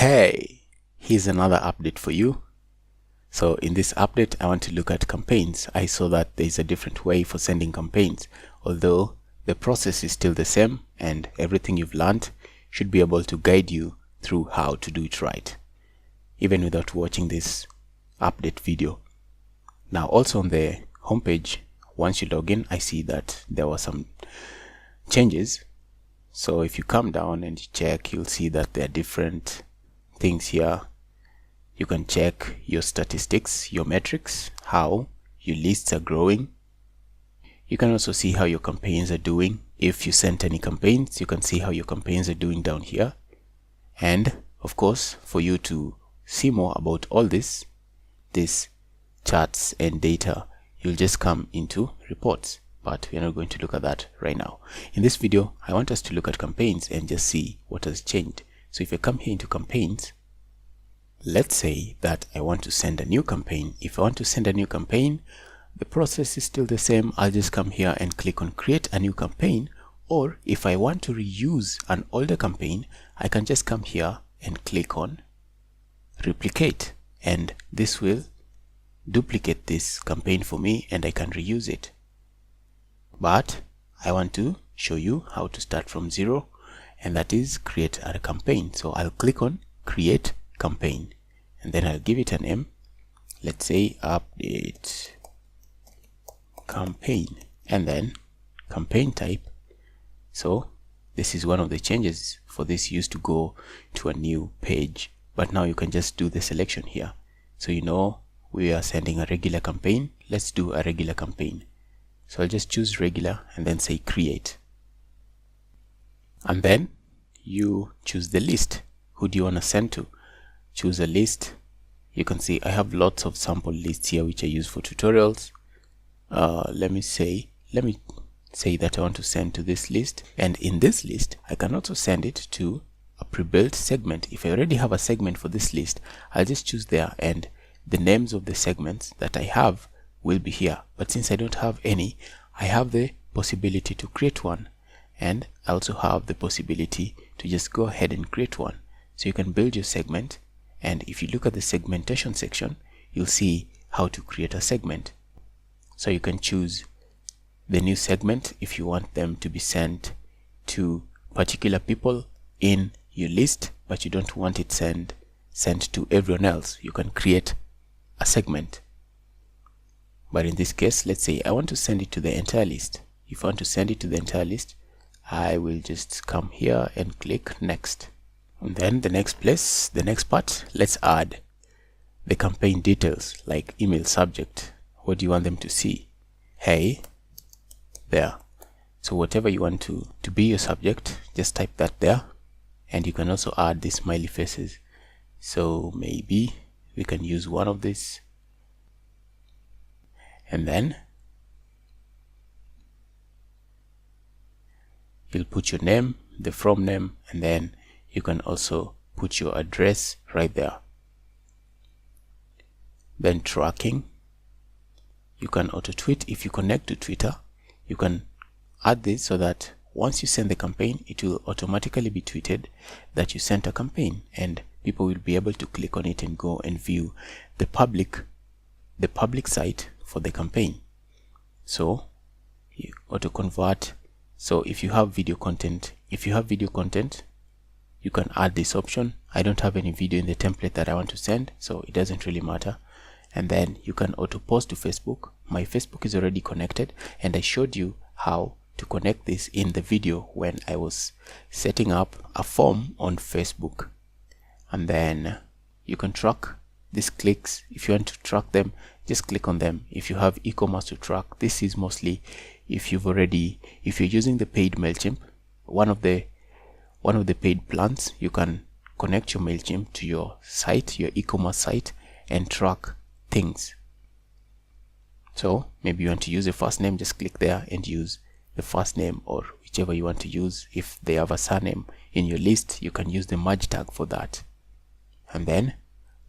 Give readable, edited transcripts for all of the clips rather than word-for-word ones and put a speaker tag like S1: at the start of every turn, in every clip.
S1: Hey, here's another update for you. So in this update, I want to look at campaigns. I saw that there's a different way for sending campaigns, although the process is still the same and everything you've learned should be able to guide you through how to do it right, even without watching this update video. Now also on the homepage, once you log in, I see that there were some changes. So if you come down and you check, you'll see that there are different things here. You can check your statistics, your metrics, how your lists are growing. You can also see how your campaigns are doing. If you sent any campaigns, you can see how your campaigns are doing down here. And of course, for you to see more about all these charts and data, you'll just come into reports, but we're not going to look at that right now. In this video, I want us to look at campaigns and just see what has changed. So if I come here into campaigns, let's say that I want to send a new campaign. If I want to send a new campaign, the process is still the same. I'll just come here and click on create a new campaign. Or if I want to reuse an older campaign, I can just come here and click on replicate, and this will duplicate this campaign for me and I can reuse it. But I want to show you how to start from zero, and that is create a campaign. So I'll click on create campaign and then I'll give it a name. Let's say update campaign and then campaign type. So this is one of the changes. For this, you used to go to a new page, but now you can just do the selection here. So you know we are sending a regular campaign. Let's do a regular campaign. So I'll just choose regular and then say create. And then you choose the list. Who do you want to send to? Choose a list. You can see I have lots of sample lists here which I use for tutorials. Let me say that I want to send to this list, and in this list I can also send it to a pre-built segment. If I already have a segment for this list, I'll just choose there and the names of the segments that I have will be here. But since I don't have any, I have the possibility to create one, and I also have the possibility to just go ahead and create one. So you can build your segment, and if you look at the segmentation section, you'll see how to create a segment. So you can choose the new segment if you want them to be sent to particular people in your list, but you don't want it sent to everyone else. You can create a segment. But in this case, let's say I want to send it to the entire list. If I want to send it to the entire list, I will just come here and click next. And then the next part, let's add the campaign details like email subject. What do you want them to see? Hey, there. So whatever you want to be your subject, just type that there. And you can also add the smiley faces. So maybe we can use one of these. And then you'll put your name, the from name, and then you can also put your address right there. Then tracking. You can auto tweet. If you connect to Twitter, you can add this so that once you send the campaign, it will automatically be tweeted that you sent a campaign, and people will be able to click on it and go and view the public site for the campaign. So you auto convert. So if you have video content, you can add this option. I don't have any video in the template that I want to send, so it doesn't really matter. And then you can auto post to Facebook. My Facebook is already connected, and I showed you how to connect this in the video when I was setting up a form on Facebook. And then you can track these clicks. If you want to track them, just click on them. If you have e-commerce to track, this is mostly if you're using the paid Mailchimp, one of the paid plans, you can connect your Mailchimp to your site, your e-commerce site, and track things. So maybe you want to use a first name, just click there and use the first name or whichever you want to use. If they have a surname in your list, you can use the merge tag for that. And then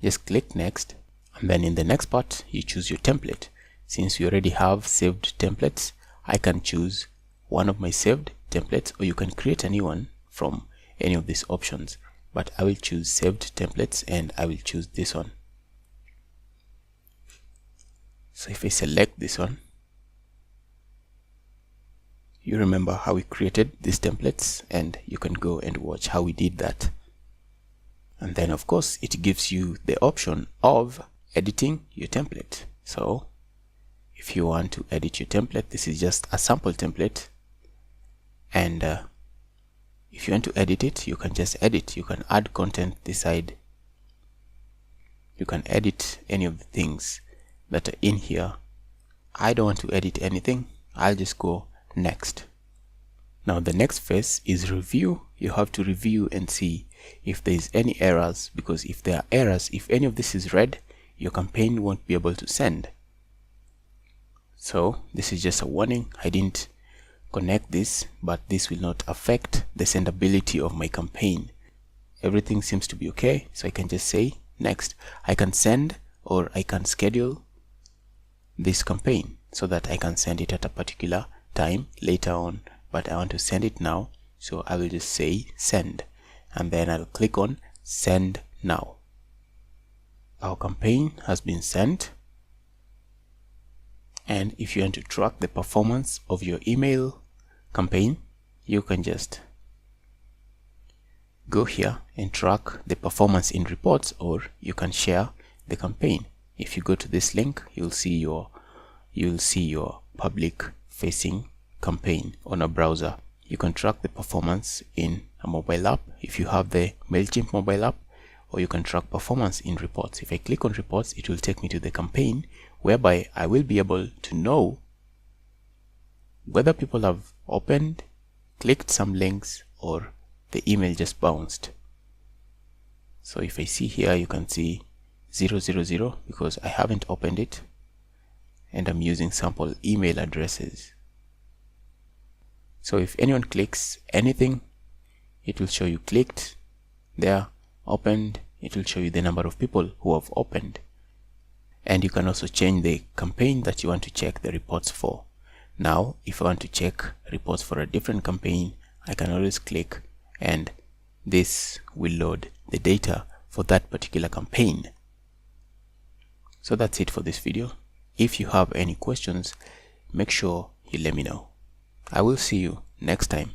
S1: just click next. And then in the next part, you choose your template. Since you already have saved templates, I can choose one of my saved templates, or you can create a new one from any of these options. but I will choose saved templates and I will choose this one. So if I select this one, you remember how we created these templates, and you can go and watch how we did that. And then of course it gives you the option of editing your template. So if you want to edit your template, this is just a sample template, and if you want to edit it, you can just edit. You can add content this side. You can edit any of the things that are in here. I don't want to edit anything. I'll just go next. Now the next phase is review. You have to review and see if there is any errors, because if there are errors, if any of this is red, your campaign won't be able to send. So this is just a warning. I didn't connect this, but this will not affect the sendability of my campaign. Everything seems to be okay, so I can just say next. I can send, or I can schedule this campaign so that I can send it at a particular time later on, but I want to send it now, so I will just say send, and then I'll click on send now. Our campaign has been sent. And if you want to track the performance of your email campaign, you can just go here and track the performance in reports, or you can share the campaign. If you go to this link, you'll see your public facing campaign on a browser. You can track the performance in a mobile app if you have the Mailchimp mobile app, or you can track performance in reports. If I click on reports, it will take me to the campaign, whereby I will be able to know whether people have opened, clicked some links, or the email just bounced. So if I see here, you can see 000 because I haven't opened it, and I'm using sample email addresses. So if anyone clicks anything, it will show you clicked there, opened. It will show you the number of people who have opened. And you can also change the campaign that you want to check the reports for. Now, if I want to check reports for a different campaign, I can always click, and this will load the data for that particular campaign. So that's it for this video. If you have any questions, make sure you let me know. I will see you next time.